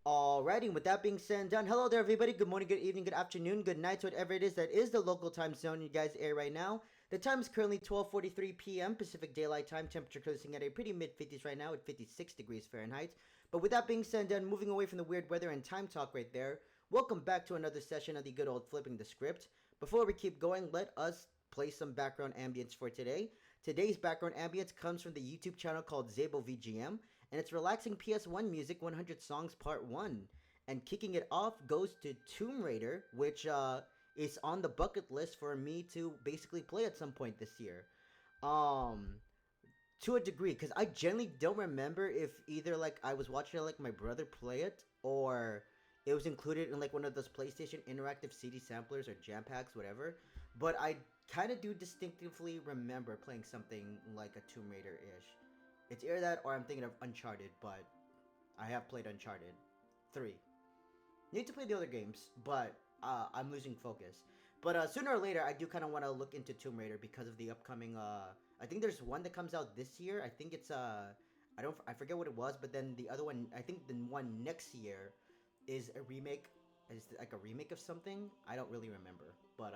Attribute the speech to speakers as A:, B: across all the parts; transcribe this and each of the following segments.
A: Alrighty, with that being said and done, hello there everybody, good morning, good evening, good afternoon, good night, whatever it is that is the local time zone you guys air right now. The time is currently 12:43 p.m. Pacific Daylight Time, temperature closing at a pretty mid-50s right now at 56 degrees Fahrenheit. But with that being said and done, moving away from the weird weather and time talk right there, welcome back to another session of the good old Flipping the Script. Before we keep going, let us play some background ambience for today. Today's background ambience comes from the YouTube channel called Zabo VGM, and it's relaxing PS1 music 100 songs part 1. And kicking it off goes to Tomb Raider, which is on the bucket list for me to basically play at some point this year. Um, to a degree, because I generally don't remember if either like I was watching like my brother play it or it was included in like one of those PlayStation interactive CD samplers or jam packs, whatever. But I kind of do distinctively remember playing something like a Tomb Raider ish. It's either that or I'm thinking of Uncharted, but I have played Uncharted 3. Need to play the other games, but I'm losing focus. But sooner or later, I do kind of want to look into Tomb Raider because of the upcoming. I think there's one that comes out this year. I think it's I forget what it was, but then the other one, I think the one next year, is a remake. Is like a remake of something. I don't really remember, but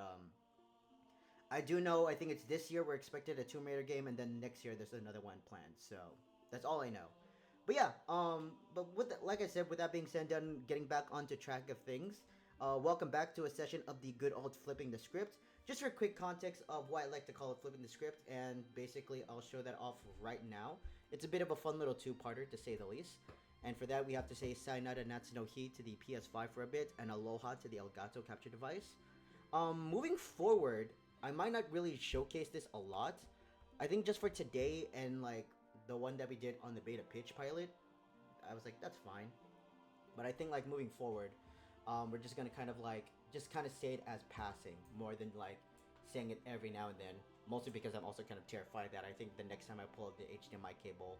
A: I do know. I think it's this year. We're expected a Tomb Raider game, and then next year there's another one planned. So that's all I know. But yeah, but like I said, with that being said, done getting back onto track of things. Welcome back to a session of the good old Flipping the Script. Just for quick context of why I like to call it Flipping the Script, and basically I'll show that off right now. It's a bit of a fun little two-parter, to say the least. And for that, we have to say Sayonara Natsuno Hi to the PS5 for a bit, and Aloha to the Elgato capture device. Moving forward, I might not really showcase this a lot. I think just for today and like the one that we did on the beta pitch pilot, I was like, that's fine. But I think like moving forward, we're just gonna kind of like just kind of say it as passing more than like saying it every now and then. Mostly because I'm also kind of terrified that I think the next time I pull the HDMI cable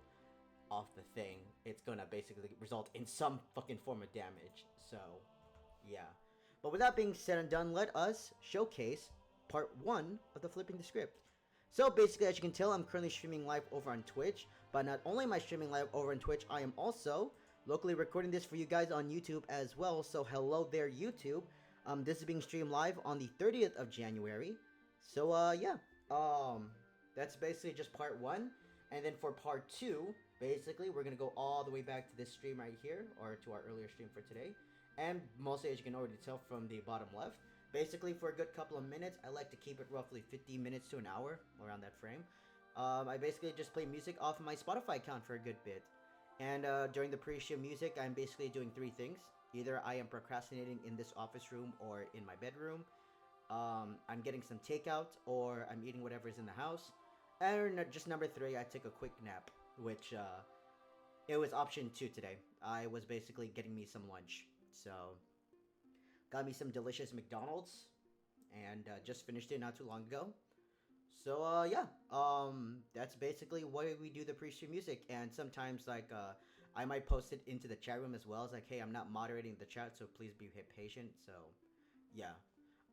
A: off the thing, it's gonna basically result in some fucking form of damage. So, yeah. But with that being said and done, let us showcase part 1 of the Flipping the Script. So basically, as you can tell, I'm currently streaming live over on Twitch, but not only am I streaming live over on Twitch, I am also locally recording this for you guys on YouTube as well, so hello there, YouTube. This is being streamed live on the 30th of January, so yeah, that's basically just part 1, and then for part 2, basically, we're gonna go all the way back to this stream right here, or to our earlier stream for today, and mostly, as you can already tell from the bottom left, basically, for a good couple of minutes, I like to keep it roughly 50 minutes to an hour, around that frame. I basically just play music off of my Spotify account for a good bit. And during the pre-show music, I'm basically doing 3 things. Either I am procrastinating in this office room or in my bedroom. I'm getting some takeout, or I'm eating whatever's in the house. And just number 3, I took a quick nap, which it was option 2 today. I was basically getting me some lunch. So got me some delicious McDonald's, and just finished it not too long ago. So yeah, that's basically why we do the pre-stream music, and sometimes like I might post it into the chat room as well. It's like, hey, I'm not moderating the chat, so please be patient. So yeah,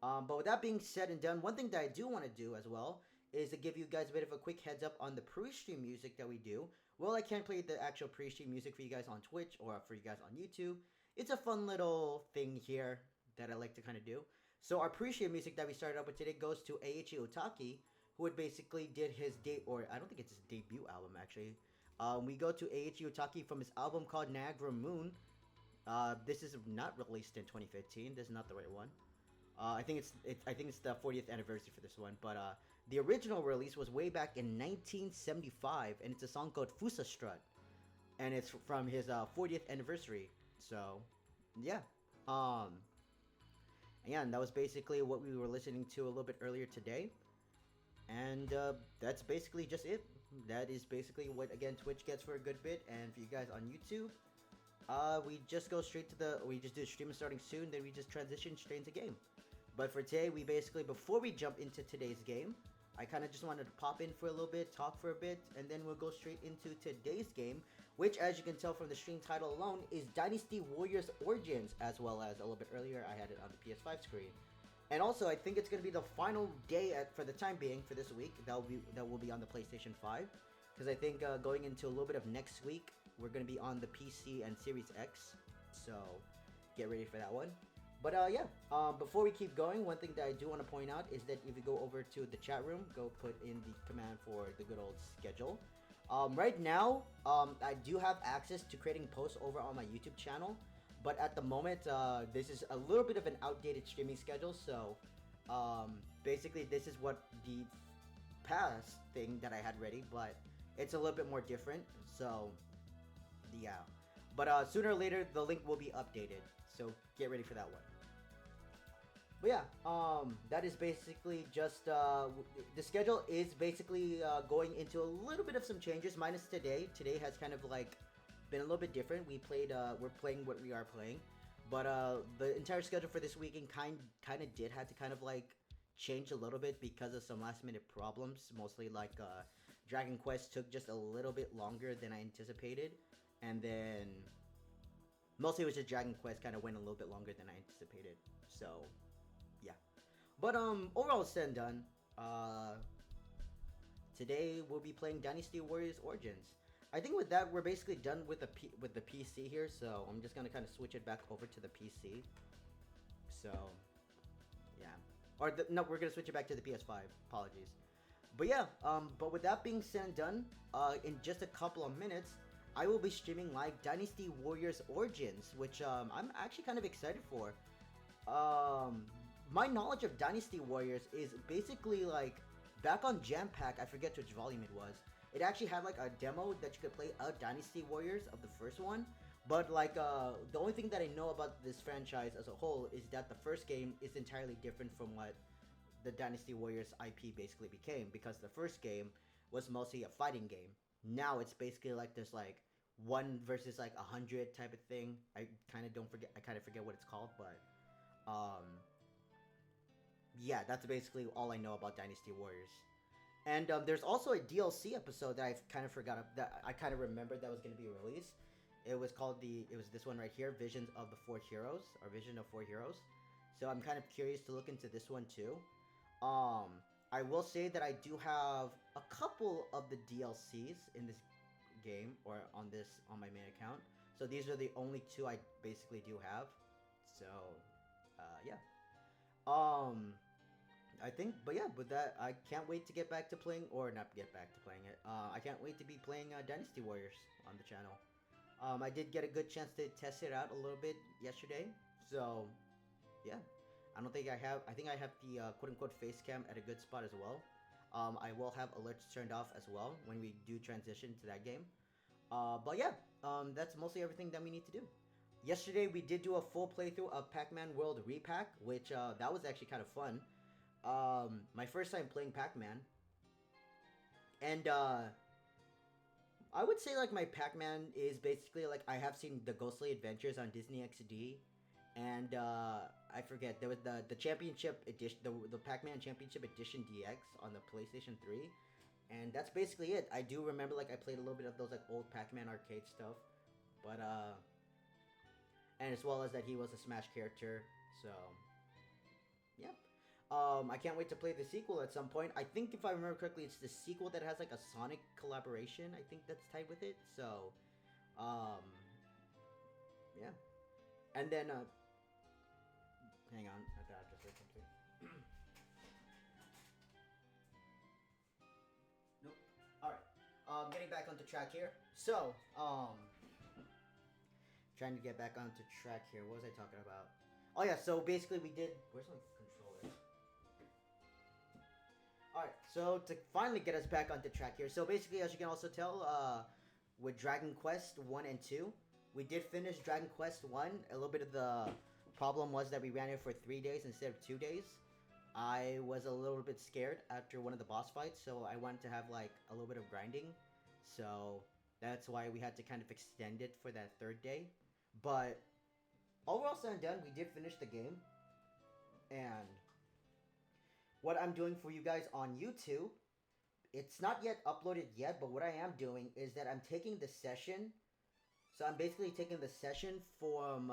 A: but with that being said and done, one thing that I do want to do as well is to give you guys a bit of a quick heads up on the pre-stream music that we do. Well, I can't play the actual pre-stream music for you guys on Twitch or for you guys on YouTube. It's a fun little thing here that I like to kind of do. So our pre-stream music that we started up with today goes to Eiichi Otaki, who had basically did his or I don't think it's his debut album actually. We go to Eiichi Otaki from his album called Niagara Moon. This is not released in 2015. This is not the right one. I think it's the 40th anniversary for this one, but the original release was way back in 1975, and it's a song called Fusa Strut, and it's from his 40th anniversary. So, yeah, and that was basically what we were listening to a little bit earlier today, and that's basically just it. That is basically what again Twitch gets for a good bit, and for you guys on YouTube. We just go straight to we just do stream starting soon, then we just transition straight into game. But for today, we basically, before we jump into today's game, I kind of just wanted to pop in for a little bit, talk for a bit, and then we'll go straight into today's game, which, as you can tell from the stream title alone, is Dynasty Warriors Origins, as well as a little bit earlier, I had it on the PS5 screen. And also, I think it's going to be the final day for the time being for this week that will be on the PlayStation 5. Because I think going into a little bit of next week, we're going to be on the PC and Series X. So get ready for that one. But yeah, before we keep going, one thing that I do want to point out is that if you go over to the chat room, go put in the command for the good old schedule. Right now, I do have access to creating posts over on my YouTube channel, but at the moment, this is a little bit of an outdated streaming schedule. So basically, this is what the past thing that I had ready, but it's a little bit more different. So yeah, but sooner or later, the link will be updated. So get ready for that one. But yeah, that is basically just the schedule is basically going into a little bit of some changes, minus today. Today has kind of like been a little bit different. We're playing what we are playing, but the entire schedule for this weekend kind of did had to kind of like change a little bit because of some last minute problems. Mostly like Dragon Quest took just a little bit longer than I anticipated, and then mostly it was just Dragon Quest kind of went a little bit longer than I anticipated. So yeah, but overall said and done, today we'll be playing Dynasty Warriors Origins. I think with that we're basically done with the PC here, so I'm just gonna kind of switch it back over to the PC. So yeah, no, we're gonna switch it back to the PS5. Apologies. But yeah, but with that being said and done, in just a couple of minutes, I will be streaming live Dynasty Warriors Origins, which I'm actually kind of excited for. My knowledge of Dynasty Warriors is basically like back on Jam Pack. I forget which volume it was. It actually had like a demo that you could play of Dynasty Warriors of the first one. But like the only thing that I know about this franchise as a whole is that the first game is entirely different from what the Dynasty Warriors IP basically became, because the first game was mostly a fighting game. Now it's basically like this like 1 versus like 100 type of thing. I kind of forget what it's called, but yeah, that's basically all I know about Dynasty Warriors. And there's also a DLC episode that I kind of forgot that I kind of remembered that was going to be released. It was this one right here, Visions of the Four Heroes, or Vision of Four Heroes. So I'm kind of curious to look into this one too. I will say that I do have a couple of the DLCs in this game, or on my main account. So these are the only two I basically do have. So yeah. I think, but yeah, with that, I can't wait to get back to playing, or not get back to playing it. I can't wait to be playing Dynasty Warriors on the channel. I did get a good chance to test it out a little bit yesterday, so yeah. I think I have the quote-unquote face cam at a good spot as well. I will have alerts turned off as well when we do transition to that game. But yeah, that's mostly everything that we need to do. Yesterday we did do a full playthrough of Pac-Man World Repack, which that was actually kind of fun. My first time playing Pac-Man, and I would say like my Pac-Man is basically like I have seen the Ghostly Adventures on Disney XD, and I forget, there was the Championship Edition, the Pac-Man Championship Edition DX on the PlayStation 3, and that's basically it. I do remember like I played a little bit of those like old Pac-Man arcade stuff, but and as well as that he was a Smash character, so yeah. I can't wait to play the sequel at some point. I think if I remember correctly, it's the sequel that has like a Sonic collaboration. I think that's tied with it. So, yeah. And then, hang on, I thought I just heard something. Nope. All right. Getting back onto track here. So, trying to get back onto track here. What was I talking about? Oh yeah. So basically, we did. Where's my controller? Alright, so to finally get us back onto track here, so basically, as you can also tell, with Dragon Quest 1 and 2, we did finish Dragon Quest 1. A little bit of the problem was that we ran it for 3 days instead of 2 days. I was a little bit scared after one of the boss fights, so I wanted to have like a little bit of grinding. So that's why we had to kind of extend it for that 3rd day. But overall said and done, we did finish the game. And what I'm doing for you guys on YouTube, it's not yet uploaded yet, but what I am doing is that I'm taking the session. So I'm basically taking the session from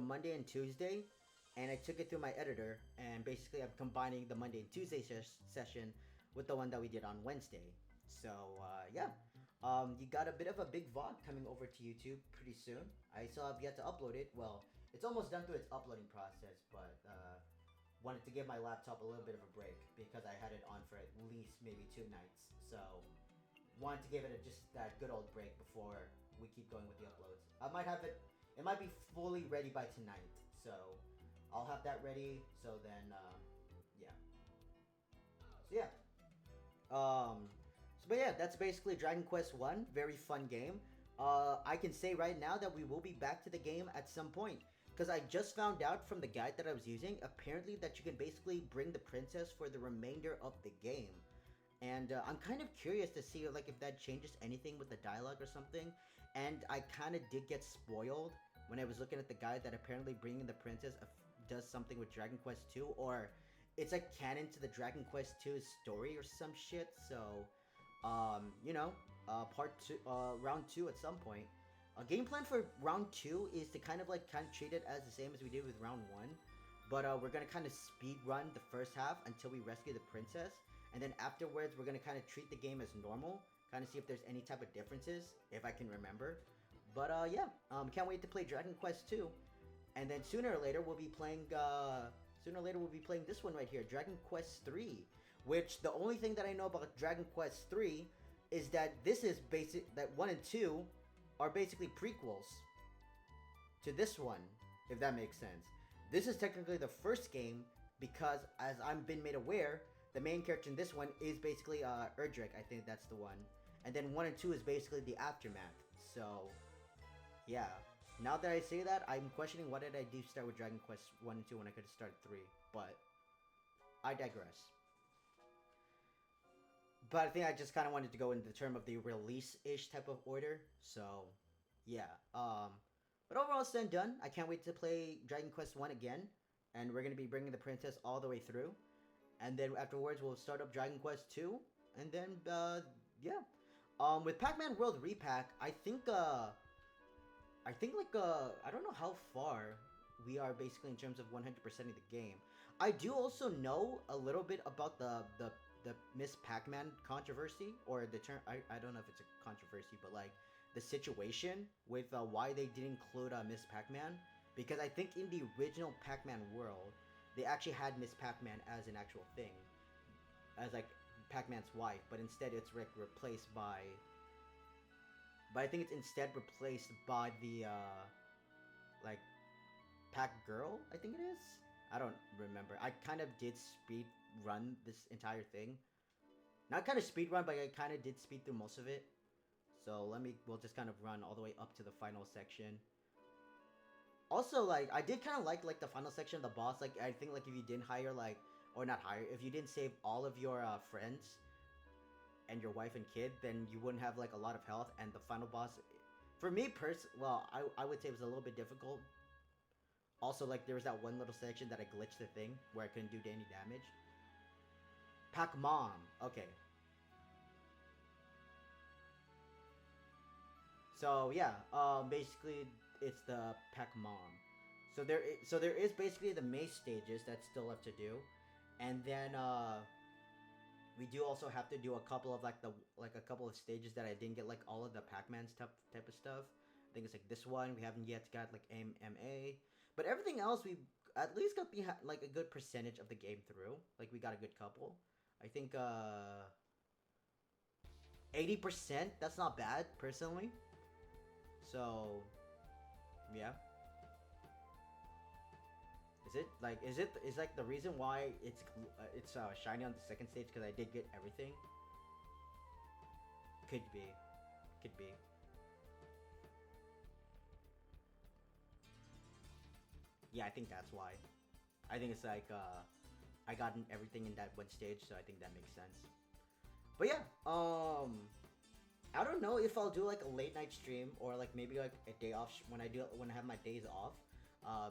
A: Monday and Tuesday, and I took it through my editor, and basically I'm combining the Monday and Tuesday session with the one that we did on Wednesday. So yeah, You got a bit of a big VOD coming over to YouTube pretty soon. I still have yet to upload it. Well, it's almost done through its uploading process, but wanted to give my laptop a little bit of a break because I had it on for at least maybe 2 nights. So wanted to give it just that good old break before we keep going with the uploads. I might have it. It might be fully ready by tonight, so I'll have that ready. So then, yeah. So yeah. But yeah, that's basically Dragon Quest One. Very fun game. I can say right now that we will be back to the game at some point. Because I just found out from the guide that I was using, apparently that you can basically bring the princess for the remainder of the game. And I'm kind of curious to see like if that changes anything with the dialogue or something. And I kind of did get spoiled when I was looking at the guide that apparently bringing the princess does something with Dragon Quest 2, or it's like canon to the Dragon Quest 2 story or some shit. So, part two, round two at some point. A game plan for round two is to kind of treat it as the same as we did with round one, but we're gonna kind of speed run the first half until we rescue the princess, and then afterwards we're gonna kind of treat the game as normal, kind of see if there's any type of differences, if I can remember. But yeah, can't wait to play Dragon Quest 2, and then sooner or later we'll be playing. This one right here, Dragon Quest 3. Which the only thing that I know about Dragon Quest 3 is that this is that 1 and 2 are basically prequels to this one, if that makes sense. This is technically the first game because, as I've been made aware, the main character in this one is basically Erdrick. I think that's the one. And then 1 and 2 is basically the aftermath. So, yeah. Now that I say that, I'm questioning why did I do start with Dragon Quest 1 and 2 when I could have started 3. But, I digress. But I think I just kind of wanted to go into the term of the release-ish type of order. So, yeah. But overall, it's done. I can't wait to play Dragon Quest 1 again. And we're going to be bringing the princess all the way through. And then afterwards, we'll start up Dragon Quest 2. And then, yeah. With Pac-Man World Repack, I think I don't know how far we are basically in terms of 100% of the game. I do also know a little bit about the Miss Pac-Man controversy, or the term, I don't know if it's a controversy, but like the situation with why they didn't include Miss Pac-Man, because I think in the original Pac-Man world, they actually had Miss Pac-Man as an actual thing, as like Pac-Man's wife, but instead it's replaced by, but I think it's instead replaced by the like Pac-Girl, I think it is. I don't remember. I kind of did speed run this entire thing. Not kind of speed run, but I kind of did speed through most of it. So we'll just kind of run all the way up to the final section. Also, like, I did kind of like the final section of the boss. Like, I think like if you didn't hire or not hire, if you didn't save all of your friends and your wife and kid, then you wouldn't have like a lot of health. And the final boss, for me I would say it was a little bit difficult. Also, like, there was that one little section that I glitched the thing where I couldn't do any damage. Pac-Mom. Okay. So yeah, basically it's the Pac-Mom. So there is basically the maze stages that's still left to do, and then we do also have to do a couple of a couple of stages that I didn't get like all of the Pac-Man type of stuff. I think it's like this one we haven't yet got like MMA, but everything else we at least got like a good percentage of the game through. Like we got a good couple. I think 80%. That's not bad personally. So yeah. Is like the reason why it's shiny on the second stage because I did get everything? Could be. Yeah, I think that's why. I think it's like I got everything in that one stage, so I think that makes sense. But yeah, I don't know if I'll do like a late night stream or like maybe like a day off when I have my days off.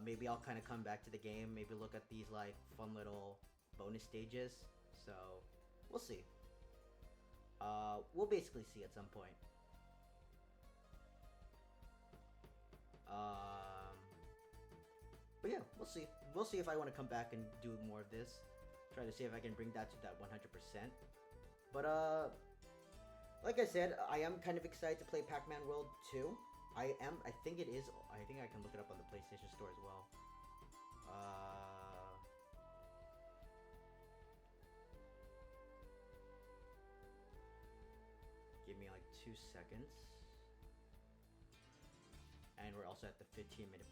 A: Maybe I'll kind of come back to the game, maybe look at these like fun little bonus stages. So we'll see. We'll basically see at some point. But yeah, we'll see. We'll see if I want to come back and do more of this. Try to see if I can bring that to that 100%. But Like I said, I am kind of excited to play Pac-Man World 2. I think it is. I think I can look it up on the PlayStation Store as well. Give me like 2 seconds. And we're also at the 15-minute.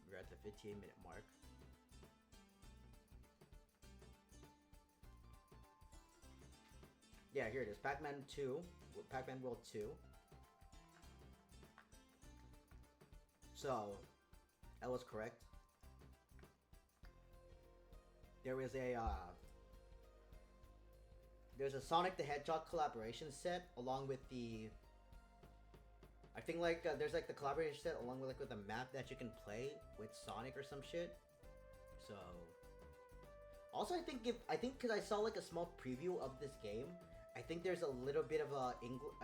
A: We're at the 15-minute mark. Yeah, here it is. Pac-Man 2. Pac-Man World 2. So, that was correct. There is a there's a Sonic the Hedgehog collaboration set along with the. I think like there's like the collaboration set along with with a map that you can play with Sonic or some shit. So. Also, I think because I saw like a small preview of this game, I think there's a little bit of a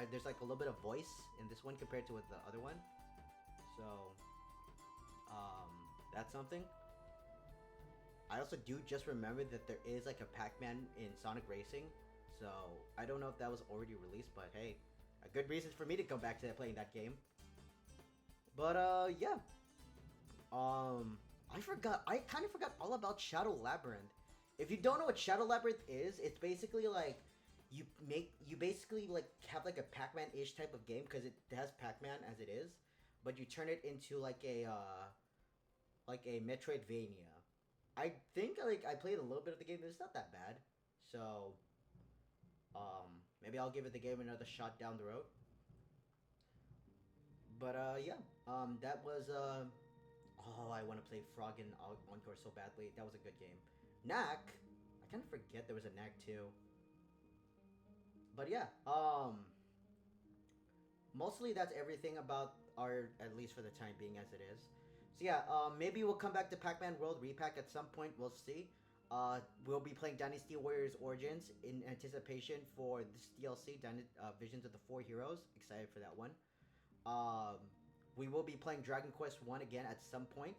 A: there's like a little bit of voice in this one compared to with the other one. So, that's something. I also do just remember that there is like a Pac-Man in Sonic Racing, so I don't know if that was already released, but hey, a good reason for me to come back to playing that game. But yeah, I kind of forgot all about Shadow Labyrinth. If you don't know what Shadow Labyrinth is, it's basically like you basically like have like a Pac-Man-ish type of game because it has Pac-Man as it is, but you turn it into like a Metroidvania. I think like I played a little bit of the game, but it's not that bad. So maybe I'll give it the game another shot down the road. But yeah, that was oh, I want to play Frog in Encore so badly. That was a good game. Knack, I kind of forget there was a Knack too. But yeah, mostly that's everything about our, at least for the time being, as it is. So yeah, maybe we'll come back to Pac-Man World Repack at some point. We'll see. We'll be playing Dynasty Warriors Origins in anticipation for this DLC, Visions of the Four Heroes. Excited for that one. Um, we will be playing Dragon Quest 1 again at some point.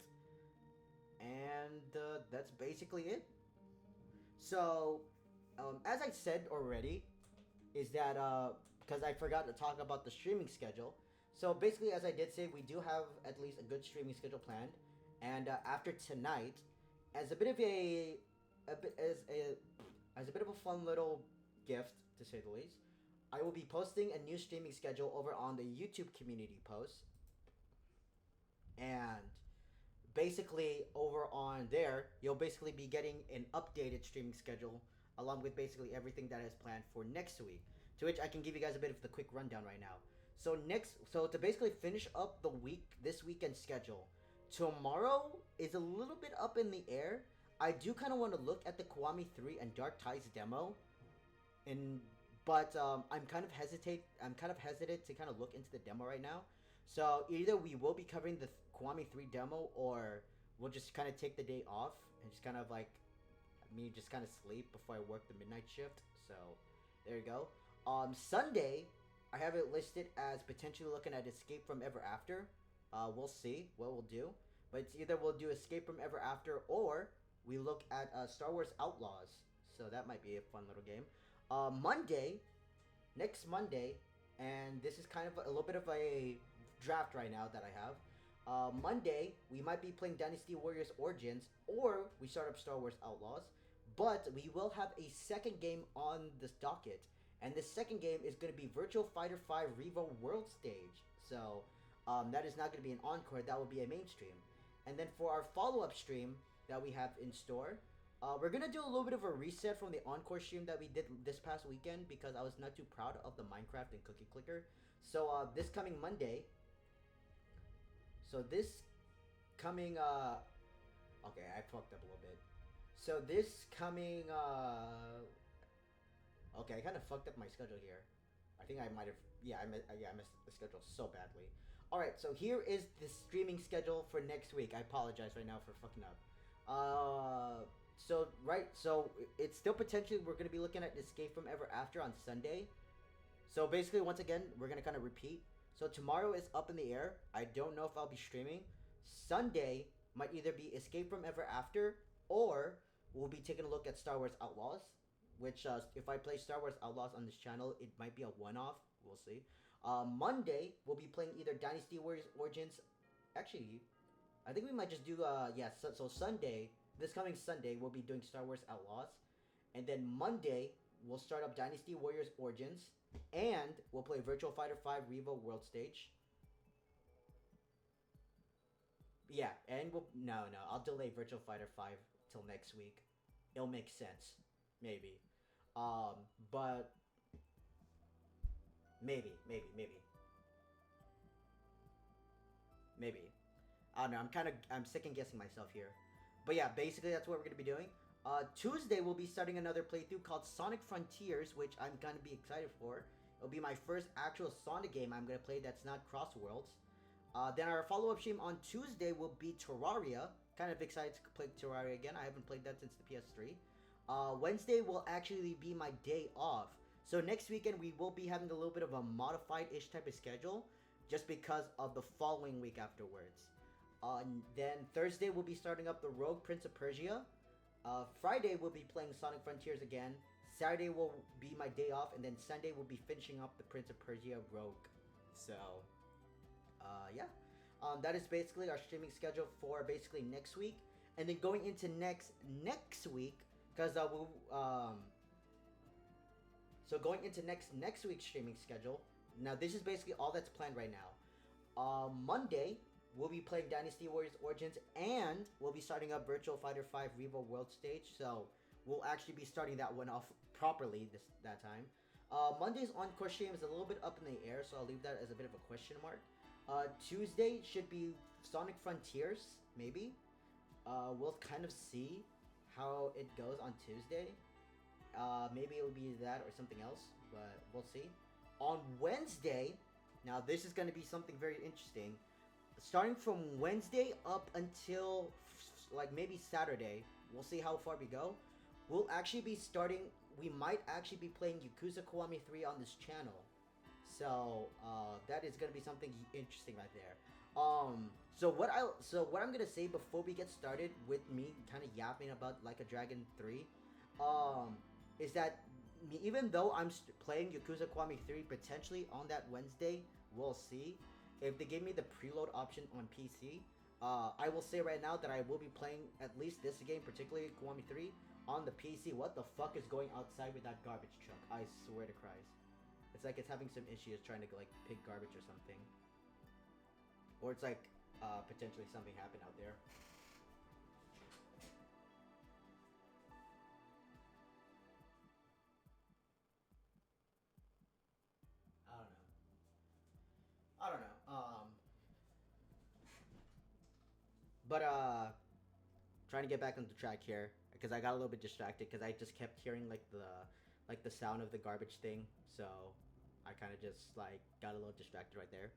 A: And that's basically it. So, as I said already, is that because I forgot to talk about the streaming schedule. So basically, as I did say, we do have at least a good streaming schedule planned, and after tonight, as a bit of as a bit of a fun little gift to say the least, I will be posting a new streaming schedule over on the YouTube community post, and basically over on there, you'll basically be getting an updated streaming schedule along with basically everything that is planned for next week. To which I can give you guys a bit of the quick rundown right now. So to basically finish up the this weekend schedule, tomorrow is a little bit up in the air. I do kind of want to look at the Kiwami 3 and Dark Tides demo, but I'm kind of hesitant to kind of look into the demo right now. So either we will be covering the Kiwami 3 demo, or we'll just kind of take the day off and just kind of like me just kind of sleep before I work the midnight shift. So there you go. Sunday, I have it listed as potentially looking at Escape from Ever After. We'll see what we'll do, but it's either we'll do Escape from Ever After or we look at Star Wars Outlaws. So that might be a fun little game. Next Monday, and this is kind of a little bit of a draft right now that I have. Monday, we might be playing Dynasty Warriors Origins, or we start up Star Wars Outlaws, but we will have a second game on this docket. And the second game is going to be Virtual Fighter 5 Revo World Stage. So that is not going to be an encore. That will be a mainstream. And then for our follow-up stream that we have in store, we're going to do a little bit of a reset from the encore stream that we did this past weekend because I was not too proud of the Minecraft and Cookie Clicker. So this coming Monday... okay, I fucked up a little bit. So this coming... Okay, I kind of fucked up my schedule here. I think I might have... Yeah, I messed the schedule so badly. Alright, so here is the streaming schedule for next week. I apologize right now for fucking up. So it's still potentially... We're going to be looking at Escape from Ever After on Sunday. So basically, once again, we're going to kind of repeat. So tomorrow is up in the air. I don't know if I'll be streaming. Sunday might either be Escape from Ever After, or we'll be taking a look at Star Wars Outlaws. Which, if I play Star Wars Outlaws on this channel, it might be a one-off. we'll see. Monday we'll be playing either Dynasty Warriors Origins. Actually, I think we might just do yeah. So Sunday, this coming Sunday, we'll be doing Star Wars Outlaws, and then Monday we'll start up Dynasty Warriors Origins, and we'll play Virtual Fighter 5 Revo World Stage. Yeah, and we'll no, I'll delay Virtual Fighter 5 till next week. It'll make sense, maybe. Um, but maybe, maybe. I don't know. I'm second guessing myself here, but yeah, basically that's what we're gonna be doing. Tuesday we'll be starting another playthrough called Sonic Frontiers, which I'm gonna be excited for. It'll be my first actual Sonic game I'm gonna play that's not Cross Worlds. Then our follow-up stream on Tuesday will be Terraria. Kind of excited to play Terraria again. I haven't played that since the PS3. Wednesday will actually be my day off. So next weekend we will be having a little bit of a modified-ish type of schedule, just because of the following week afterwards. Then Thursday we'll be starting up the Rogue Prince of Persia. Friday we'll be playing Sonic Frontiers again. Saturday will be my day off, and then Sunday we'll be finishing up the Prince of Persia Rogue. So, yeah. That is basically our streaming schedule for basically next week, and then going into next week, because so going into next week's streaming schedule. Now this is basically all that's planned right now. Monday we'll be playing Dynasty Warriors Origins, and we'll be starting up Virtual Fighter 5 Revo World Stage. So we'll actually be starting that one off properly that time. Monday's on-course stream is a little bit up in the air, so I'll leave that as a bit of a question mark. Tuesday should be Sonic Frontiers, maybe. We'll kind of see how it goes on Tuesday. Maybe it'll be that or something else, but we'll see. On Wednesday, now this is going to be something very interesting. Starting from Wednesday up until like maybe Saturday, we'll see how far we go. We'll actually be starting. We might actually be playing Yakuza Kiwami 3 on this channel. So that is gonna be something interesting right there. So what I'm gonna say before we get started with me kind of yapping about Like a Dragon 3, is that even though I'm playing Yakuza Kiwami 3 potentially on that Wednesday, we'll see. If they give me the preload option on PC, I will say right now that I will be playing at least this game, particularly Kiwami 3, on the PC. What the fuck is going outside with that garbage truck? I swear to Christ. It's like it's having some issues trying to like pick garbage or something. Or it's like potentially something happened out there. I don't know. But trying to get back on the track here because I got a little bit distracted because I just kept hearing like the sound of the garbage thing, so I kind of just like got a little distracted right there.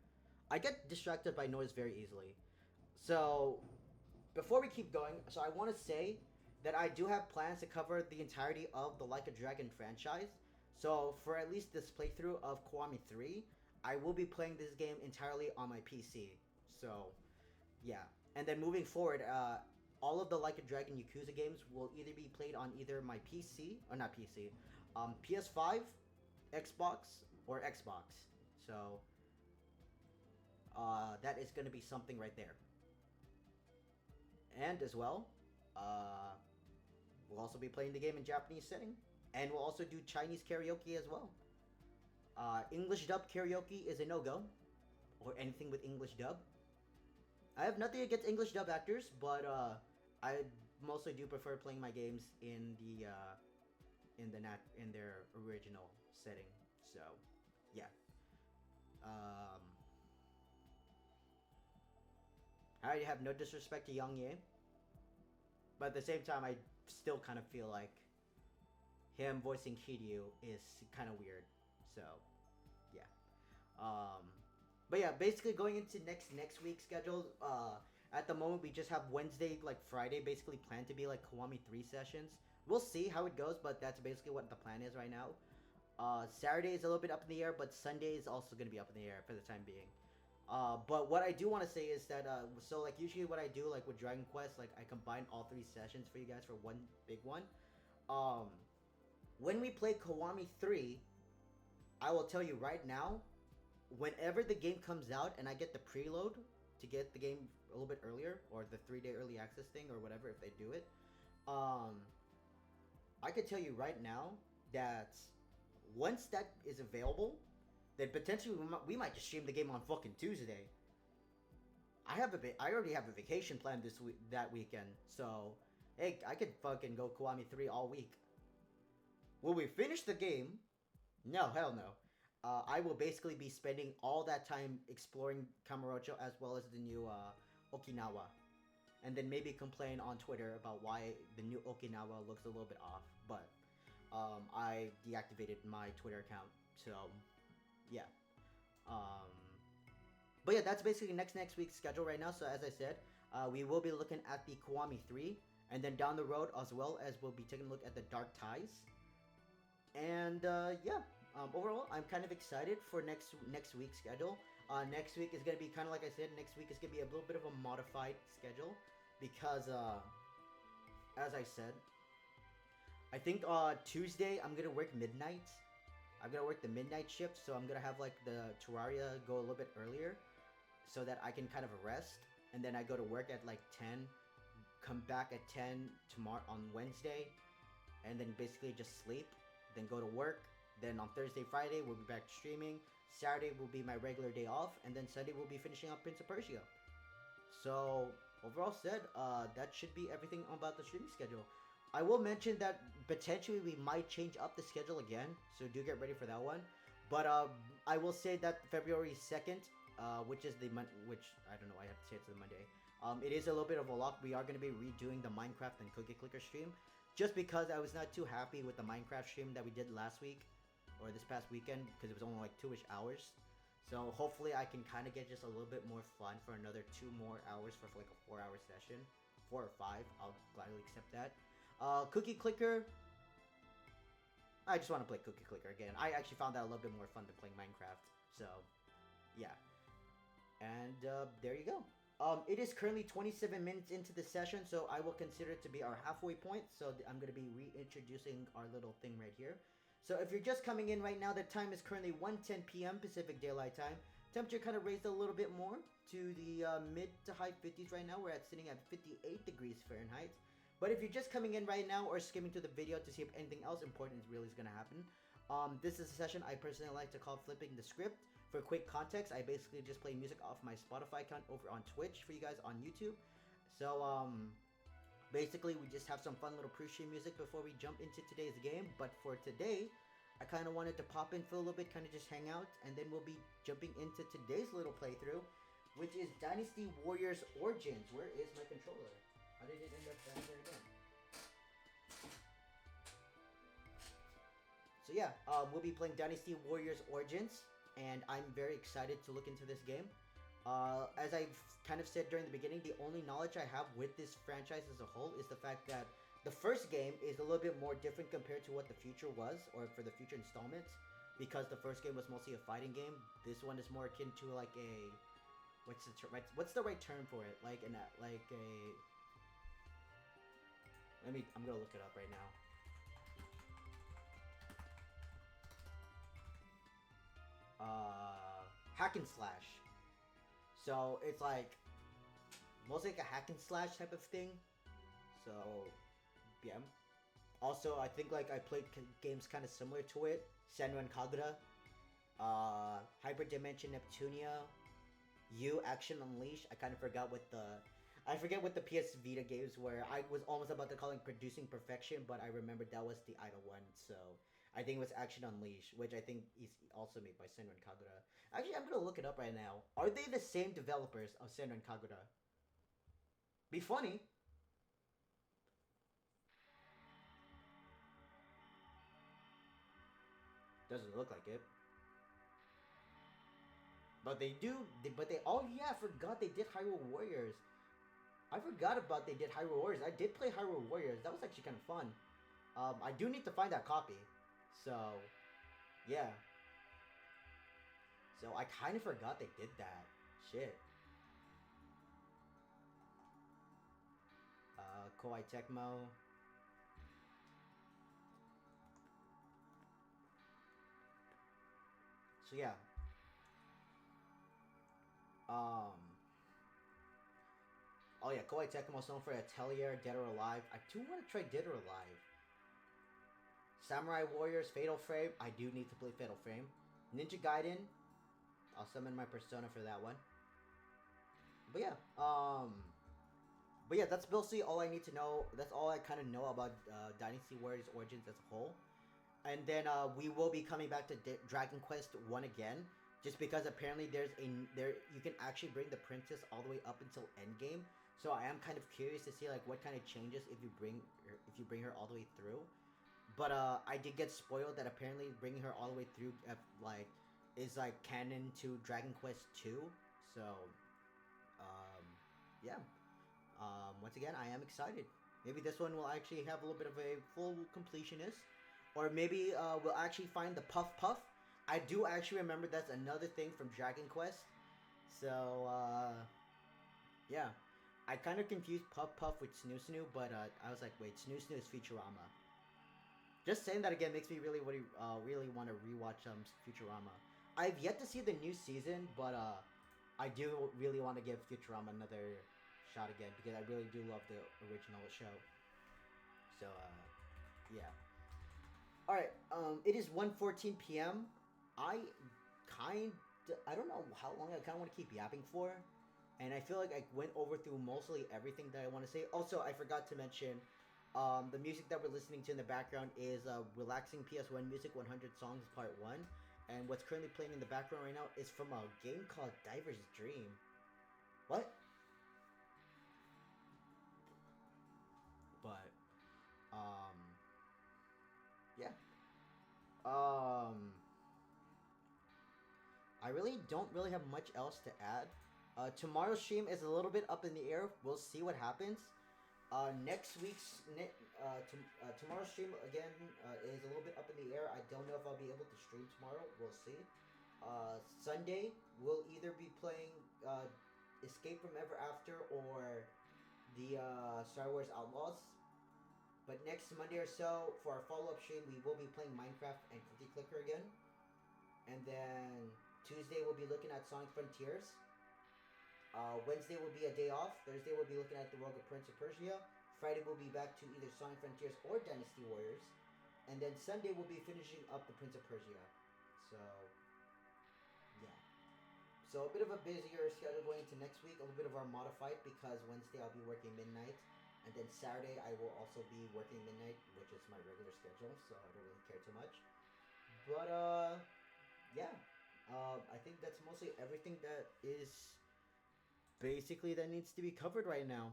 A: I get distracted by noise very easily. So before we keep going, so I want to say that I do have plans to cover the entirety of the Like a Dragon franchise. So for at least this playthrough of Kiwami 3, I will be playing this game entirely on my PC. So yeah. And then moving forward, all of the Like a Dragon Yakuza games will either be played on either my PC, or not PC, PS5, Xbox, or Xbox. So, that is going to be something right there. And as well, we'll also be playing the game in Japanese setting. And we'll also do Chinese karaoke as well. English dub karaoke is a no-go. Or anything with English dub. I have nothing against English dub actors, but I mostly do prefer playing my games in their original setting. So, yeah. I have no disrespect to Yang Ye, but at the same time, I still kind of feel like him voicing Kiryu is kind of weird. So, yeah. But yeah, basically going into next week's schedule, at the moment we just have Wednesday, like Friday, basically planned to be like Kiwami 3 sessions. We'll see how it goes, but that's basically what the plan is right now. Saturday is a little bit up in the air, but Sunday is also going to be up in the air for the time being. But what I do want to say is that, so like usually what I do like with Dragon Quest, like I combine all 3 sessions for you guys for one big one. When we play Kiwami 3, I will tell you right now, whenever the game comes out and I get the preload to get the game a little bit earlier, or the 3-day early access thing, or whatever, if they do it, um, I can tell you right now that once that is available, then potentially we might just stream the game on fucking Tuesday. I already have a vacation planned that weekend, so hey, I could fucking go Kiwami 3 all week. When we finish the game, no, hell no. I will basically be spending all that time exploring Kamurocho as well as the new Okinawa. And then maybe complain on Twitter about why the new Okinawa looks a little bit off. But I deactivated my Twitter account, so yeah. Um, but yeah, that's basically next week's schedule right now. So as I said, we will be looking at the Kiwami 3, and then down the road as well as we'll be taking a look at the Dark Ties. And yeah, overall, I'm kind of excited for next week's schedule. Next week is gonna be kind of like I said. Next week is gonna be a little bit of a modified schedule because, as I said, I think Tuesday I'm gonna work midnight. I'm gonna work the midnight shift, so I'm gonna have like the Terraria go a little bit earlier, so that I can kind of rest, and then I go to work at like 10, come back at 10 tomorrow on Wednesday, and then basically just sleep. Then go to work. Then on Thursday, Friday, we'll be back to streaming. Saturday will be my regular day off, and then Sunday we'll be finishing up Prince of Persia. So overall said, that should be everything about the streaming schedule. I will mention that potentially we might change up the schedule again, so do get ready for that one. But I will say that February 2nd, which is which I don't know, I have to say it's the Monday. It is a little bit of a lock. We are going to be redoing the Minecraft and Cookie Clicker stream. Just because I was not too happy with the Minecraft stream that we did last week, or this past weekend, because it was only like 2-ish hours. So hopefully I can kind of get just a little bit more fun for another 2 more hours for like a 4-hour session. 4 or 5, I'll gladly accept that. Cookie Clicker, I just want to play Cookie Clicker again. I actually found that a little bit more fun than playing Minecraft. So, yeah. And there you go. It is currently 27 minutes into the session, so I will consider it to be our halfway point. So I'm going to be reintroducing our little thing right here. So if you're just coming in right now, the time is currently 1:10 p.m. Pacific Daylight Time. Temperature kind of raised a little bit more to the mid to high 50s right now. We're sitting at 58 degrees Fahrenheit. But if you're just coming in right now or skimming through the video to see if anything else important really is going to happen, this is a session I personally like to call Flipping the Script. For quick context, I basically just play music off my Spotify account over on Twitch for you guys on YouTube. So, basically, we just have some fun little pre-stream music before we jump into today's game. But for today, I kind of wanted to pop in for a little bit, kind of just hang out, and then we'll be jumping into today's little playthrough, which is Dynasty Warriors Origins. Where is my controller? How did it end up down there again? So yeah, we'll be playing Dynasty Warriors Origins, and I'm very excited to look into this game. As I've kind of said during the beginning, the only knowledge I have with this franchise as a whole is the fact that the first game is a little bit more different compared to what the future was, or for the future installments, because the first game was mostly a fighting game. This one is more akin to like a, what's the right term for it? I'm gonna look it up right now. Hack and slash. So it's like mostly like a hack and slash type of thing. So yeah. Also, I think like I played games kind of similar to it. Senran Kagura, Hyperdimension Neptunia, Action Unleashed. I kind of forgot what the PS Vita games were. I was almost about to call it Producing Perfection, but I remembered that was the idle one. So I think it was Action Unleashed, which I think is also made by Senran Kagura. Actually, I'm gonna look it up right now. Are they the same developers of Senran Kagura? Be funny. Doesn't look like it. But they do. Oh yeah, I forgot they did Hyrule Warriors. I forgot about they did Hyrule Warriors. I did play Hyrule Warriors. That was actually kind of fun. I do need to find that copy. So, yeah. So I kind of forgot they did that. Shit. Koei Tecmo. So yeah. Um. Oh yeah, Koei Tecmo's known for Atelier, Dead or Alive. I do want to try Dead or Alive. Samurai Warriors, Fatal Frame. I do need to play Fatal Frame. Ninja Gaiden. I'll summon my persona for that one. But yeah, that's basically all I need to know. That's all I kind of know about Dynasty Warriors Origins as a whole. And then we will be coming back to Dragon Quest One again, just because apparently you can actually bring the princess all the way up until endgame. So I am kind of curious to see like what kind of changes if you bring her all the way through. But I did get spoiled that apparently bringing her all the way through is like canon to Dragon Quest Two. So yeah. Once again, I am excited. Maybe this one will actually have a little bit of a full completionist, or maybe we'll actually find the Puff Puff. I do actually remember that's another thing from Dragon Quest. So yeah, I kind of confused Puff Puff with Snoo Snoo, but I was like, wait, Snoo Snoo is Futurama. Just saying that again makes me really want to rewatch Futurama. I've yet to see the new season, but I do really want to give Futurama another shot again because I really do love the original show. So yeah. All right. It is 1:14 p.m. I don't know how long I kind of want to keep yapping for, and I feel like I went over through mostly everything that I want to say. Also, I forgot to mention. The music that we're listening to in the background is Relaxing PS1 Music 100 Songs Part 1. And what's currently playing in the background right now is from a game called Diver's Dream. What? But, yeah. I really don't really have much else to add. Tomorrow's stream is a little bit up in the air. We'll see what happens. Tomorrow's stream again is a little bit up in the air. I don't know if I'll be able to stream tomorrow. We'll see. Sunday we'll either be playing Escape from Ever After or the Star Wars Outlaws. But next Monday or so, for our follow-up stream, we will be playing Minecraft and Cookie Clicker again. And then Tuesday we'll be looking at Sonic Frontiers. Wednesday will be a day off. Thursday we'll be looking at the Rogue of Prince of Persia. Friday we'll be back to either Sonic Frontiers or Dynasty Warriors. And then Sunday we'll be finishing up the Prince of Persia. So, yeah. So a bit of a busier schedule going into next week. A little bit of our modified because Wednesday I'll be working midnight. And then Saturday I will also be working midnight, which is my regular schedule. So I don't really care too much. But, yeah. I think that's mostly everything that is basically that needs to be covered right now.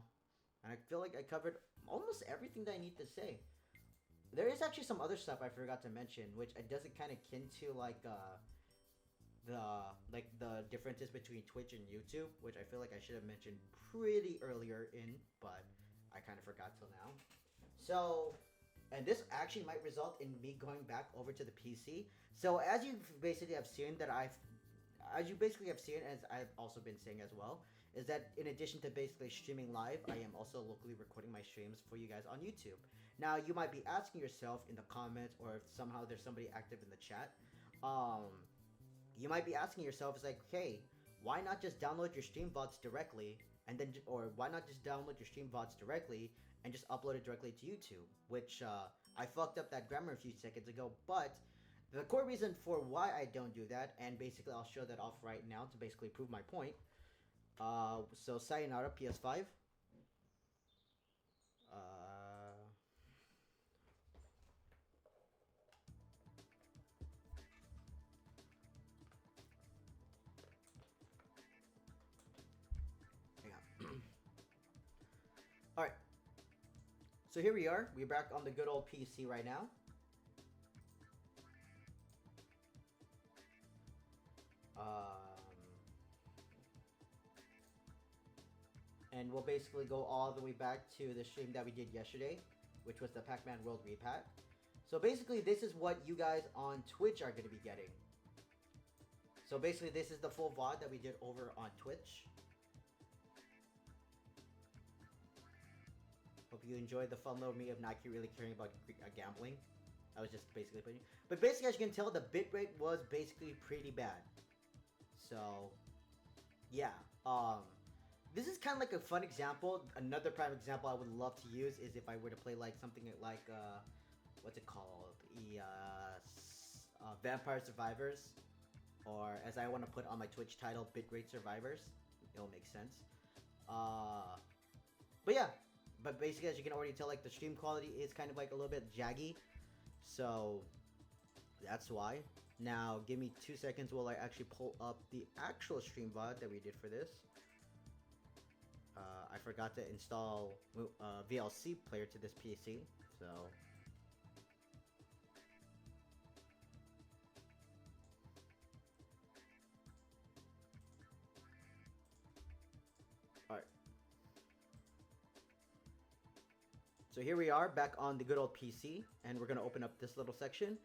A: And I feel like I covered almost everything that I need to say. There is actually some other stuff I forgot to mention, which it doesn't kind of kin to like the differences between Twitch and YouTube, which I feel like I should have mentioned pretty earlier in, but I kind of forgot till now. So, and this actually might result in me going back over to the PC. So as you basically have seen that as I've also been saying as well, is that in addition to basically streaming live, I am also locally recording my streams for you guys on YouTube. Now, you might be asking yourself in the comments, or if somehow there's somebody active in the chat, you might be asking yourself, it's like, hey, why not just download your stream VODs directly, or why not just download your stream VODs directly and just upload it directly to YouTube? Which I fucked up that grammar a few seconds ago, but the core reason for why I don't do that, and basically I'll show that off right now to basically prove my point. So Sayonara PS5. Hang on. Alright. So here we are. We're back on the good old PC right now. And we'll basically go all the way back to the stream that we did yesterday, which was the Pac-Man World Repack. So basically, this is what you guys on Twitch are going to be getting. So basically, this is the full VOD that we did over on Twitch. Hope you enjoyed the fun little me of not really caring about gambling. I was just basically putting. But basically, as you can tell, the bitrate was basically pretty bad. So, yeah. This is kind of like a fun example. Another prime example I would love to use is if I were to play like something like what's it called? Vampire Survivors, or as I want to put on my Twitch title, Bitrate Survivors. It'll make sense. But yeah, but basically, as you can already tell, like the stream quality is kind of like a little bit jaggy, so that's why. Now, give me 2 seconds while I actually pull up the actual stream VOD that we did for this. I forgot to install VLC player to this PC, so. Alright. So here we are back on the good old PC, and we're going to open up this little section.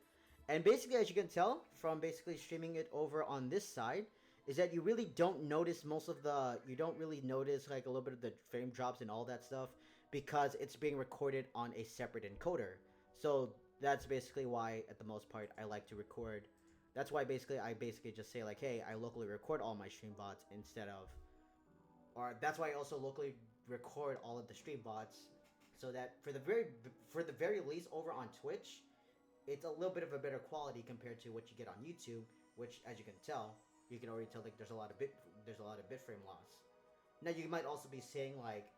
A: And basically, as you can tell from basically streaming it over on this side, is that you really don't notice you don't really notice like a little bit of the frame drops and all that stuff because it's being recorded on a separate encoder. So that's basically why, at the most part, I like to record. That's why I basically just say like, hey, I locally record all my stream VODs instead of, or that's why I also locally record all of the stream VODs, so that for the very least over on Twitch, it's a little bit of a better quality compared to what you get on YouTube, which, as you can tell, you can already tell like there's a lot of bit frame loss. Now you might also be saying like,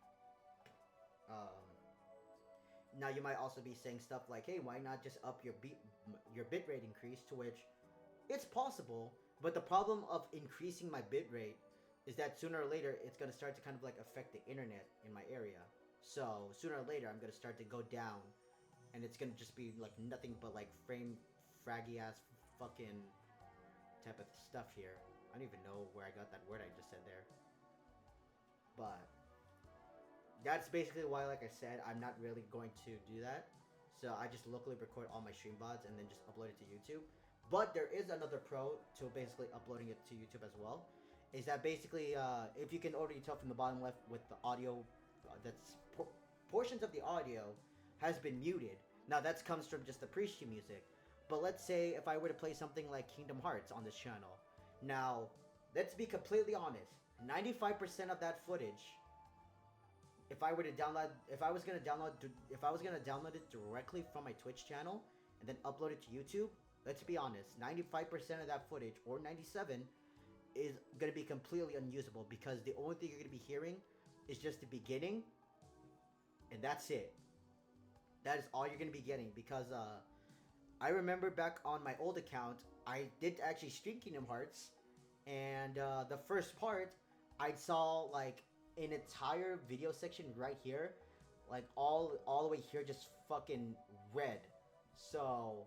A: stuff like, hey, why not just up your bitrate increase? To which, it's possible, but the problem of increasing my bitrate is that sooner or later it's gonna start to kind of like affect the internet in my area. So sooner or later I'm gonna start to go down, and it's gonna just be like nothing but like frame fraggy ass fucking type of stuff here. I don't even know where I got that word I just said there. But that's basically why, like I said, I'm not really going to do that. So I just locally record all my stream VODs and then just upload it to YouTube. But there is another pro to basically uploading it to YouTube as well. Is that basically, if you can already tell from the bottom left with the audio, portions of the audio has been muted. Now that comes from just the pre-stream music. But let's say if I were to play something like Kingdom Hearts on this channel. Now, let's be completely honest. 95% of that footage, if I was gonna download it directly from my Twitch channel and then upload it to YouTube, let's be honest, 95% of that footage, or 97, is gonna be completely unusable because the only thing you're gonna be hearing is just the beginning, and that's it. That is all you're gonna be getting because I remember back on my old account, I did actually stream Kingdom Hearts, and the first part, I saw like an entire video section right here, like all the way here, just fucking red. So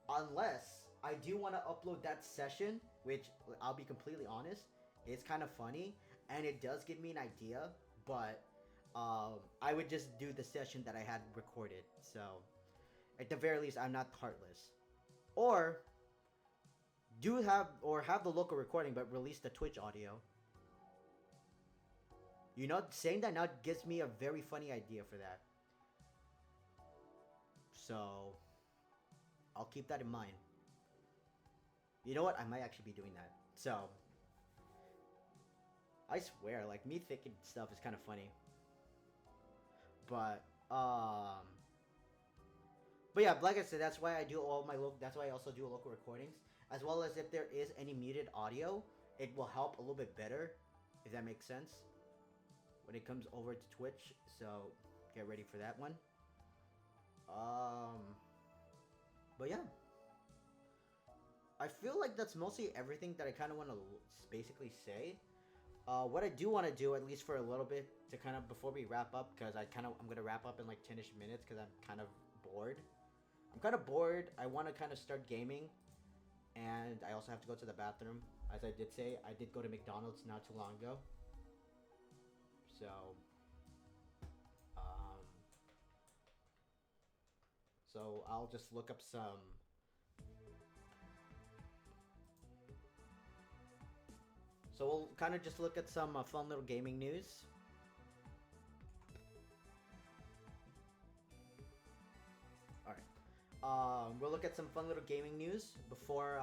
A: unless I do want to upload that session, which I'll be completely honest, it's kind of funny and it does give me an idea, but I would just do the session that I had recorded. So at the very least, I'm not heartless. Or have the local recording but release the Twitch audio. You know, saying that now gives me a very funny idea for that. So I'll keep that in mind. You know what? I might actually be doing that. So I swear, like, me thinking stuff is kind of funny. But yeah, like I said, that's why I do that's why I also do local recordings, as well as if there is any muted audio, it will help a little bit better, if that makes sense, when it comes over to Twitch. So get ready for that one. But yeah, I feel like that's mostly everything that I kind of want to basically say. What I do want to do, at least for a little bit, to kind of before we wrap up, because I'm gonna wrap up in like 10ish minutes, because I'm kind of bored. I want to kind of start gaming, and I also have to go to the bathroom. As I did say, I did go to McDonald's not too long ago. So, so I'll just look up some. So we'll kind of just look at some fun little gaming news. We'll look at some fun little gaming news before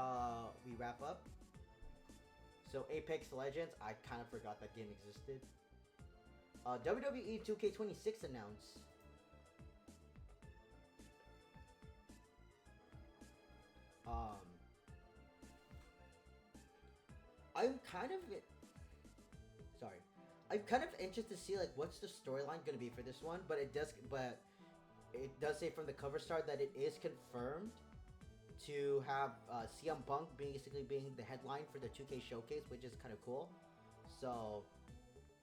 A: we wrap up. So Apex Legends, I kind of forgot that game existed. WWE 2K26 announced. Um, I'm kind of sorry. I'm kind of interested to see like what's the storyline gonna be for this one, but it does say from the cover start that it is confirmed to have CM Punk basically being the headline for the 2K showcase, which is kind of cool. So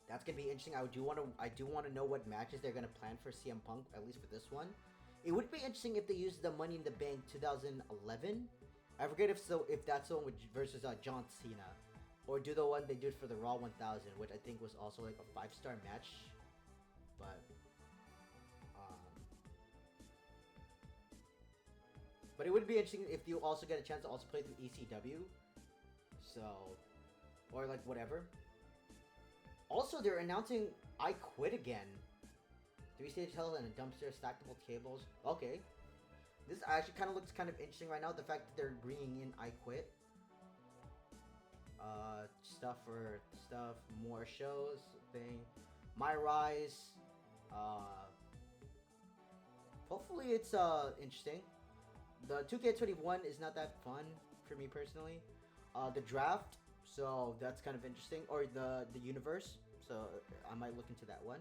A: that's gonna be interesting. I do want to know what matches they're gonna plan for CM Punk, at least for this one. It would be interesting if they used the Money in the Bank 2011. I forget if that's the one versus John Cena, or do the one they did for the Raw 1000, which I think was also like a 5-star match. But it would be interesting if you also get a chance to also play through ECW. So, or like whatever. Also, they're announcing I Quit again. 3-stage hell and a dumpster, stackable tables. Okay. This actually kind of looks kind of interesting right now. The fact that they're bringing in I Quit. Stuff, more shows, thing. My Rise. Hopefully it's interesting. The 2K21 is not that fun for me personally. The draft, so that's kind of interesting. Or the universe, so I might look into that one.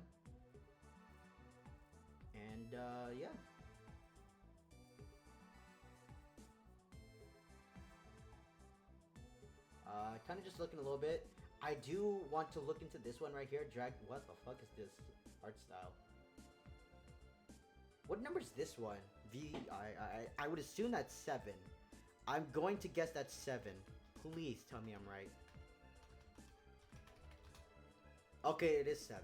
A: And yeah. Kind of just looking a little bit. I do want to look into this one right here. What the fuck is this art style? What number is this one? I would assume that's 7. I'm going to guess that's 7. Please tell me I'm right. Okay, it is 7.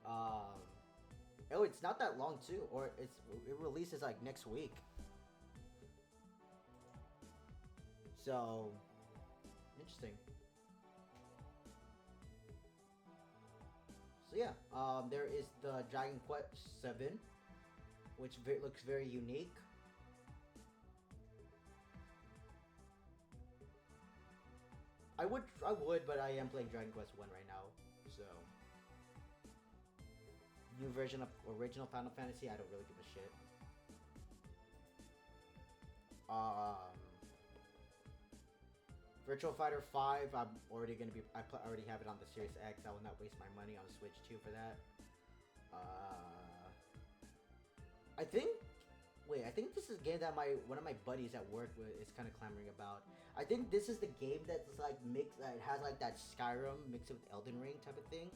A: Oh, it's not that long too, or it releases like next week. So, interesting. So yeah, there is the Dragon Quest 7, which looks very unique. I would, but I am playing Dragon Quest 1 right now, so new version of original Final Fantasy, I don't really give a shit. Virtual Fighter 5, I already have it on the Series X. I will not waste my money on the Switch 2 for that. I think this is a game that one of my buddies at work is kind of clamoring about. I think this is the game that's like it has like that Skyrim mixed with Elden Ring type of thing.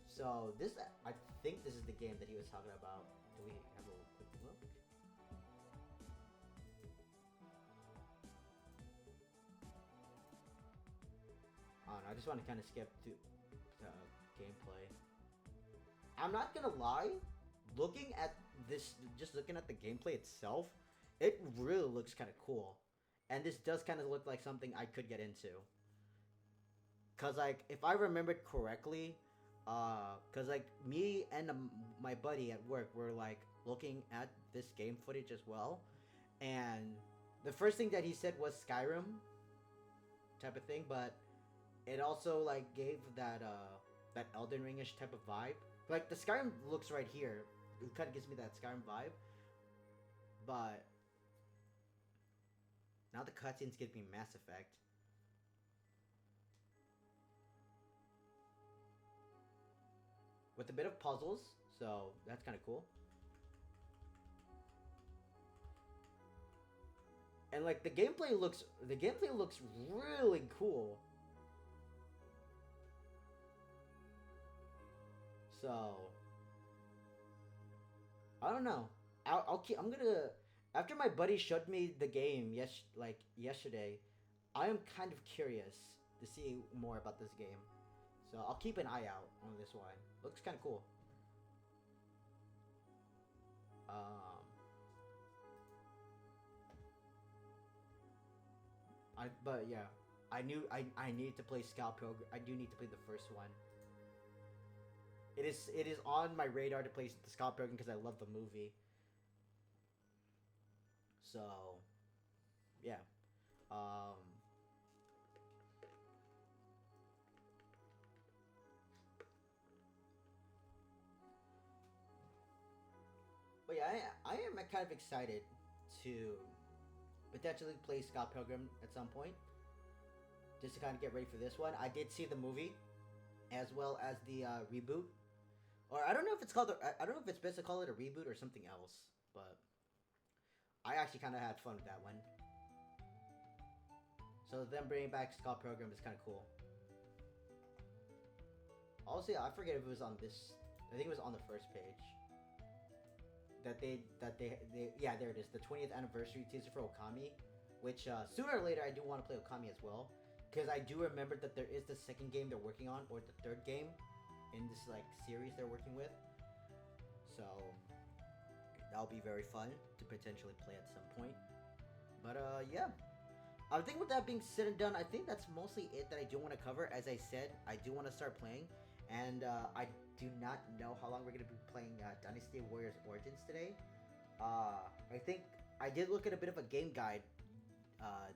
A: So I think this is the game that he was talking about. Do we have a quick look? I don't know, I just want to kind of skip to gameplay. I'm not gonna lie, looking at this, just looking at the gameplay itself, it really looks kind of cool. And this does kind of look like something I could get into. Cause like, if I remembered correctly, cause like me and my buddy at work were like looking at this game footage as well. And the first thing that he said was Skyrim type of thing, but it also like gave that Elden Ring-ish type of vibe. Like the Skyrim looks right here. It kind of gives me that Skyrim vibe. But now the cutscenes give me Mass Effect. With a bit of puzzles, so that's kind of cool. And like the gameplay looks really cool. So I don't know. I'm gonna, after my buddy showed me the game yesterday, I am kind of curious to see more about this game. So I'll keep an eye out on this one. Looks kind of cool. But yeah, I need to play Scout Pilgrim. I do need to play the first one. It is on my radar to play the Scott Pilgrim because I love the movie. So yeah. Um, but yeah, I am kind of excited to potentially play Scott Pilgrim at some point, just to kind of get ready for this one. I did see the movie as well as the reboot, or I don't know if it's called. I don't know if it's best to call it a reboot or something else, but I actually kind of had fun with that one. So them bringing back Scott Pilgrim is kind of cool. Also, I forget if it was on this. I think it was on the first page they yeah, there it is, the 20th anniversary teaser for Okami, which sooner or later I do want to play Okami as well, because I do remember that there is the second game they're working on, or the third game in this like series they're working with. So that'll be very fun to potentially play at some point. But yeah. I think with that being said and done, I think that's mostly it that I do want to cover. As I said, I do want to start playing, and I do not know how long we're going to be playing Dynasty Warriors Origins today. I think I did look at a bit of a game guide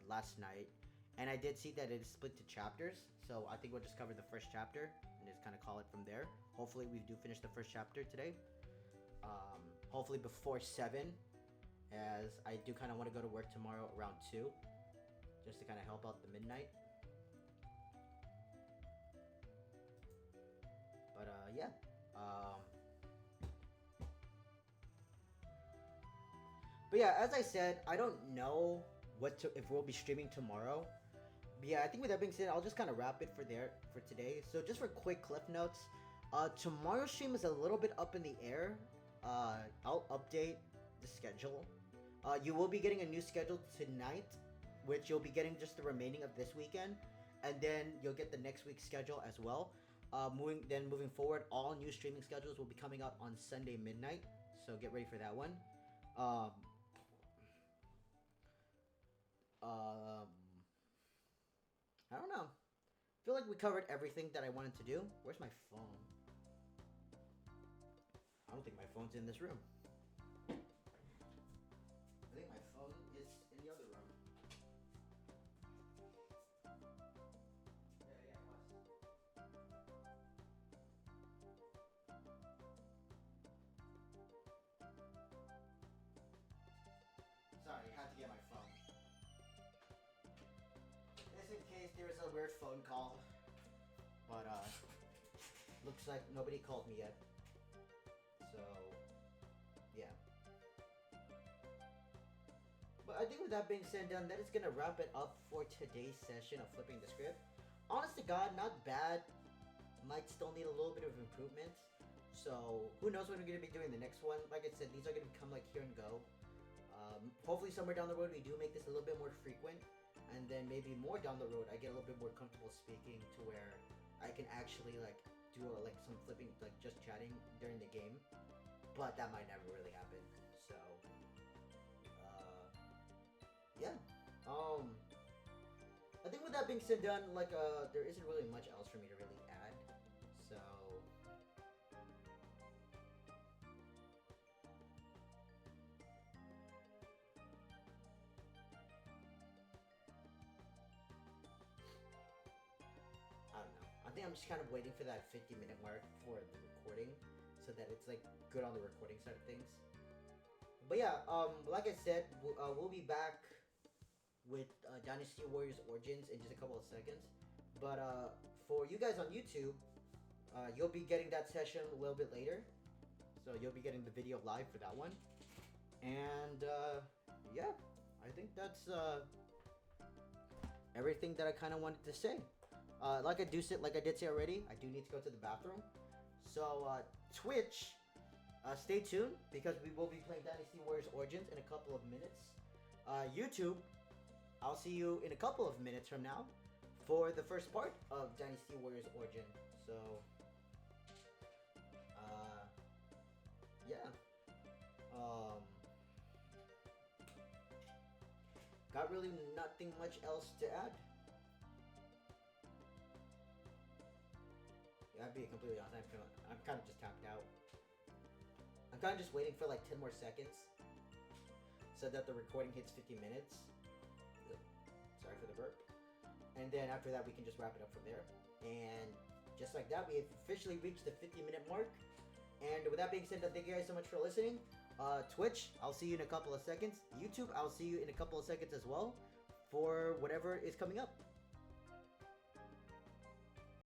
A: last night, and I did see that it is split to chapters. So I think we'll just cover the first chapter and just kind of call it from there. Hopefully we do finish the first chapter today. Hopefully before 7, as I do kind of want to go to work tomorrow around 2. Just to kind of help out the midnight. But yeah. But yeah, as I said, I don't know if we'll be streaming tomorrow. But yeah, I think with that being said, I'll just kind of wrap it for today. So just for quick cliff notes, tomorrow's stream is a little bit up in the air. I'll update the schedule. You will be getting a new schedule tonight, which you'll be getting just the remaining of this weekend, and then you'll get the next week's schedule as well. Moving forward, all new streaming schedules will be coming out on Sunday midnight, so get ready for that one. I don't know. I feel like we covered everything that I wanted to do. Where's my phone? I don't think my phone's in this room. I think my phone is in the other room. Sorry, I had to get my phone. Just in case there's a weird phone call. But, looks like nobody called me yet. So, yeah. But I think with that being said and done, that is going to wrap it up for today's session of Flipping the Script. Honest to God, not bad. Might still need a little bit of improvement. So, who knows when we're going to be doing the next one. Like I said, these are going to become like here and go. Hopefully somewhere down the road we do make this a little bit more frequent. And then maybe more down the road I get a little bit more comfortable speaking to where I can actually like do like some flipping, like just chatting during the game. But that might never really happen. So, yeah. I think with that being said done, like there isn't really much else for me to really add. So I don't know. I think I'm just kind of waiting for that 50-minute mark for the recording, so that it's like good on the recording side of things. But yeah, like I said, we'll be back with Dynasty Warriors Origins in just a couple of seconds. But for you guys on YouTube, you'll be getting that session a little bit later. So you'll be getting the video live for that one. And yeah, I think that's everything that I kind of wanted to say. Like I did say already, I do need to go to the bathroom. So Twitch, stay tuned because we will be playing Dynasty Warriors Origins in a couple of minutes. YouTube, I'll see you in a couple of minutes from now for the first part of Dynasty Warriors Origin. So, yeah. Got really nothing much else to add. Yeah, I'd be completely honest, I'm kind of just tapped out. I'm kind of just waiting for like 10 more seconds so that the recording hits 50 minutes. Sorry for the burp. And then after that, we can just wrap it up from there. And just like that, we have officially reached the 50-minute mark. And with that being said, thank you guys so much for listening. Twitch, I'll see you in a couple of seconds. YouTube, I'll see you in a couple of seconds as well for whatever is coming up.